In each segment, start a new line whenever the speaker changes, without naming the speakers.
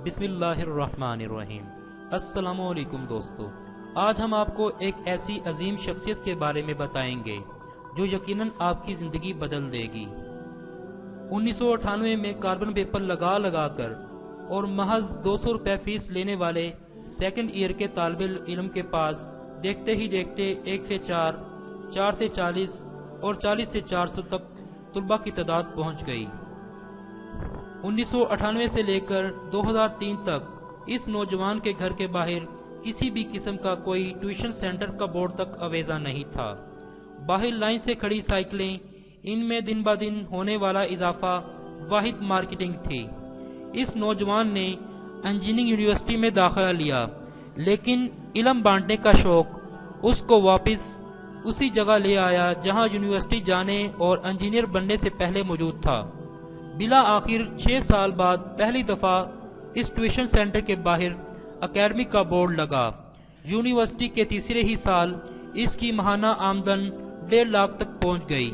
بسم اللہ الرحمن الرحیم۔ السلام علیکم دوستو، آج ہم آپ کو ایک ایسی عظیم شخصیت کے بارے میں بتائیں گے جو یقیناً آپ کی زندگی بدل دے گی۔ 1998 میں کاربن پیپر لگا کر اور محض 200 روپے فیس لینے والے سیکنڈ ایئر کے طالب علم کے پاس دیکھتے ہی دیکھتے 1 سے 4، 4 سے 40 اور 40 سے 400 تک طلباء کی تعداد پہنچ گئی۔ 1998 سے لے کر 2003 تک اس نوجوان کے گھر کے باہر کسی بھی قسم کا کوئی ٹیوشن سینٹر کا بورڈ تک آویزاں نہیں تھا۔ باہر لائن سے کھڑی سائیکلیں، ان میں دن بہ دن ہونے والا اضافہ واحد مارکیٹنگ تھی۔ اس نوجوان نے انجینئرنگ یونیورسٹی میں داخلہ لیا، لیکن علم بانٹنے کا شوق اس کو واپس اسی جگہ لے آیا جہاں یونیورسٹی جانے اور انجینئر بننے سے پہلے موجود تھا۔ بلا آخر 6 سال بعد پہلی دفعہ اس ٹیوشن سینٹر کے باہر اکیڈمی کا بورڈ لگا۔ یونیورسٹی کے تیسرے ہی سال اس کی ماہانہ آمدن 1.5 لاکھ تک پہنچ گئی۔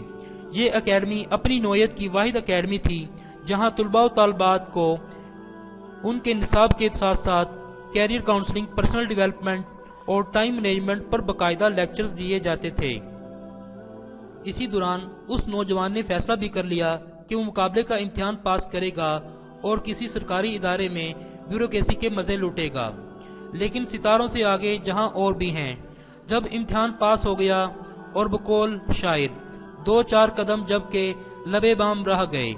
یہ اکیڈمی اپنی نوعیت کی واحد اکیڈمی تھی جہاں طلباء و طالبات کو ان کے نصاب کے ساتھ ساتھ کیریئر کاؤنسلنگ، پرسنل ڈیولپمنٹ اور ٹائم مینجمنٹ پر باقاعدہ لیکچرز دیے جاتے تھے۔ اسی دوران اس نوجوان نے فیصلہ بھی کر لیا کہ وہ مقابلے کا امتحان پاس کرے گا اور کسی سرکاری ادارے میں بیوروکریسی کے مزے لوٹے گا۔ لیکن ستاروں سے آگے جہاں اور بھی ہیں، جب امتحان پاس ہو گیا اور بقول شاعر 2-4 قدم جب کہ لبے بام رہ گئے۔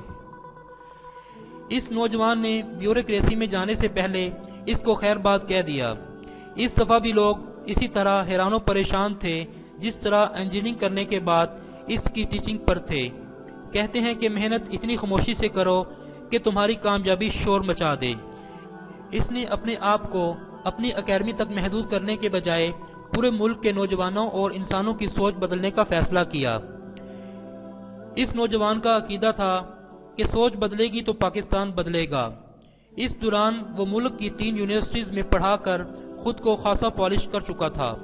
اس نوجوان نے بیوروکریسی میں جانے سے پہلے اس کو خیر بات کہہ دیا۔ اس دفعہ بھی لوگ اسی طرح حیران و پریشان تھے جس طرح انجینئرنگ کرنے کے بعد اس کی ٹیچنگ پر تھے۔ کہتے ہیں کہ محنت اتنی خاموشی سے کرو کہ تمہاری کامیابی شور مچا دے۔ اس نے اپنے آپ کو اپنی اکیڈمی تک محدود کرنے کے بجائے پورے ملک کے نوجوانوں اور انسانوں کی سوچ بدلنے کا فیصلہ کیا۔ اس نوجوان کا عقیدہ تھا کہ سوچ بدلے گی تو پاکستان بدلے گا۔ اس دوران وہ ملک کی 3 یونیورسٹیز میں پڑھا کر خود کو خاصا پالش کر چکا تھا۔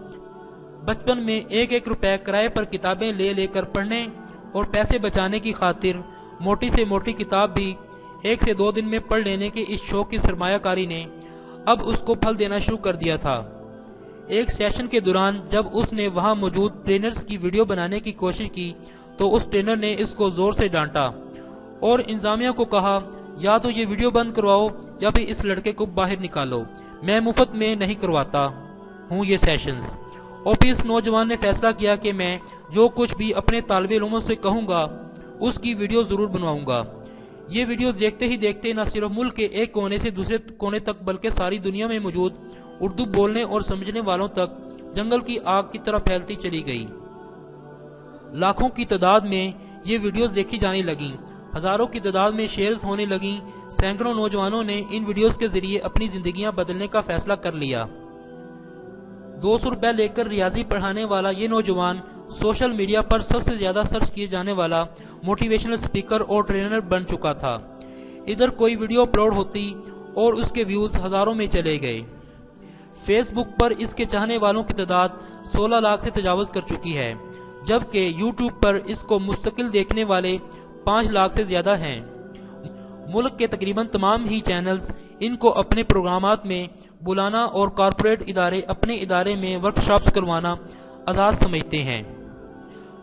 بچپن میں 1-1 روپے کرائے پر کتابیں لے کر پڑھنے اور پیسے بچانے کی خاطر موٹی سے موٹی کتاب بھی 1 سے 2 دن میں پڑھ لینے کے اس شوق کی سرمایہ کاری نے اب اس کو پھل دینا شروع کر دیا تھا۔ ایک سیشن کے دوران جب اس نے وہاں موجود ٹرینرز کی ویڈیو بنانے کی کوشش کی تو اس ٹرینر نے اس کو زور سے ڈانٹا اور انتظامیہ کو کہا یا تو یہ ویڈیو بند کرواؤ یا پھر اس لڑکے کو باہر نکالو، میں مفت میں نہیں کرواتا ہوں یہ سیشنز۔ اور پھر اس نوجوان نے فیصلہ کیا کہ میں جو کچھ بھی اپنے طالب علموں سے کہوں گا اس کی ویڈیو ضرور بنواؤں گا۔ یہ ویڈیو دیکھتے ہی دیکھتے نہ صرف ملک کے ایک کونے سے دوسرے کونے تک بلکہ ساری دنیا میں موجود اردو بولنے اور سمجھنے والوں تک جنگل کی آگ کی طرح پھیلتی چلی گئی۔ لاکھوں کی تعداد میں یہ ویڈیوز دیکھی جانے لگیں، ہزاروں کی تعداد میں شیئرز ہونے لگیں۔ سینکڑوں نوجوانوں نے ان ویڈیوز کے ذریعے اپنی زندگیاں بدلنے کا فیصلہ کر لیا۔ 200 روپے لے کر ریاضی پڑھانے والا یہ نوجوان سوشل میڈیا پر سب سے زیادہ سرچ کیے جانے والا موٹیویشنل سپیکر اور ٹرینر بن چکا تھا۔ ادھر کوئی ویڈیو اپلوڈ ہوتی اور اس کے ویوز ہزاروں میں چلے گئے۔ فیس بک پر اس کے چاہنے والوں کی تعداد 16 لاکھ سے تجاوز کر چکی ہے، جبکہ یوٹیوب پر اس کو مستقل دیکھنے والے 5 لاکھ سے زیادہ ہیں۔ ملک کے تقریباً تمام ہی چینلز ان کو اپنے پروگرامات میں بلانا اور کارپوریٹ ادارے اپنے ادارے میں ورکشاپس کروانا آزاد سمجھتے ہیں۔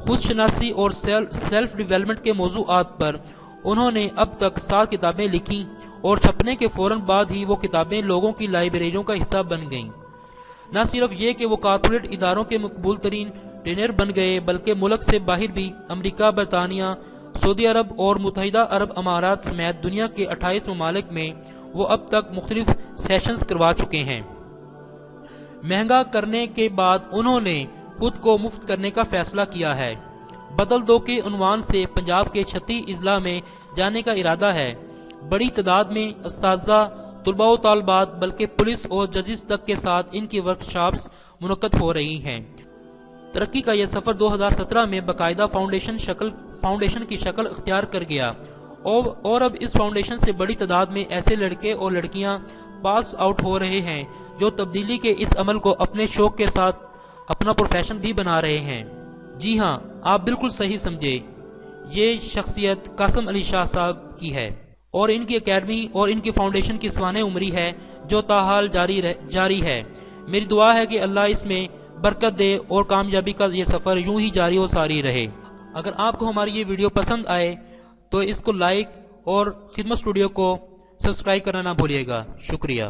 خود شناسی اور سیلف ڈیولپمنٹ کے موضوعات پر انہوں نے اب تک 7 کتابیں لکھی اور چھپنے کے فوراً بعد ہی وہ کتابیں لوگوں کی لائبریریوں کا حصہ بن گئیں۔ نہ صرف یہ کہ وہ کارپوریٹ اداروں کے مقبول ترین ٹرینر بن گئے بلکہ ملک سے باہر بھی امریکہ، برطانیہ، سعودی عرب اور متحدہ عرب امارات سمیت دنیا کے 28 ممالک میں وہ اب تک مختلف سیشنز کروا چکے ہیں۔ مہنگا کرنے کے بعد انہوں نے خود کو مفت کرنے کا فیصلہ کیا ہے۔ بدل دو کے عنوان سے پنجاب کے 36 اضلاع میں جانے کا ارادہ ہے۔ بڑی تعداد میں اساتذہ، طلباء و طالبات بلکہ پولیس اور ججز تک کے ساتھ ان کی ورکشاپس منعقد ہو رہی ہیں۔ ترقی کا یہ سفر 2017 میں باقاعدہ فاؤنڈیشن کی شکل اختیار کر گیا اور اب اس فاؤنڈیشن سے بڑی تعداد میں ایسے لڑکے اور لڑکیاں پاس آؤٹ ہو رہے ہیں جو تبدیلی کے اس عمل کو اپنے شوق کے ساتھ اپنا پروفیشن بھی بنا رہے ہیں۔ جی ہاں، آپ بالکل صحیح سمجھے، یہ شخصیت قاسم علی شاہ صاحب کی ہے۔ اور ان کی اکیڈمی اور ان کی فاؤنڈیشن کی سوانح عمری ہے جو تاحال جاری ہے۔ میری دعا ہے کہ اللہ اس میں برکت دے اور کامیابی کا یہ سفر یوں ہی جاری و ساری رہے۔ اگر آپ کو ہماری یہ ویڈیو پسند آئے تو اس کو لائک اور خدمت اسٹوڈیو کو سبسکرائب کرنا نہ بھولیے گا۔ شکریہ۔